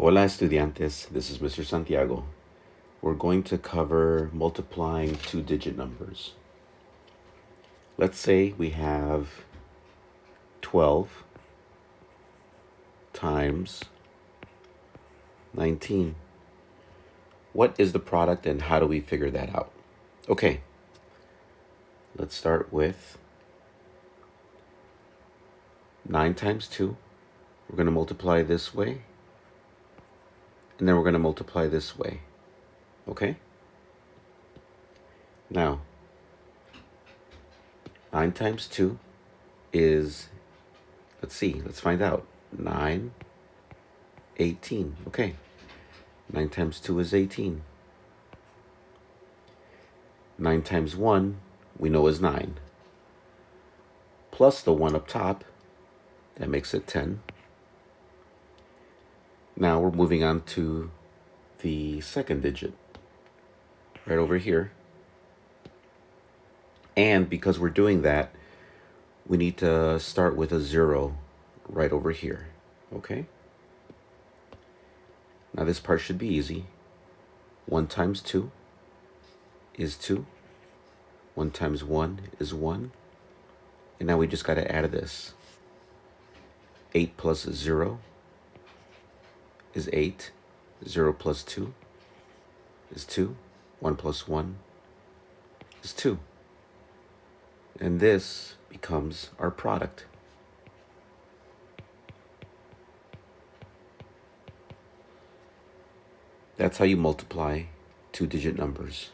Hola estudiantes, this is Mr. Santiago. We're going to cover multiplying two-digit numbers. Let's say we have 12 times 19. What is the product and how do we figure that out? Okay, let's start with 9 times 2. We're going to multiply this way, and then we're going to multiply this way. Okay? Now, 9 times 2 is, let's find out. 9, 18. Okay. 9 times 2 is 18. 9 times 1, we know is 9. Plus the 1 up top, that makes it 10. Now we're moving on to the second digit, right over here. And because we're doing that, we need to start with a 0 right over here, okay? Now this part should be easy. 1 times 2 is 2. 1 times 1 is 1. And now we just got to add this. 8 plus 0 is 8. 0 plus 2 is 2. 1 plus 1 is 2. And this becomes our product. That's how you multiply two-digit numbers.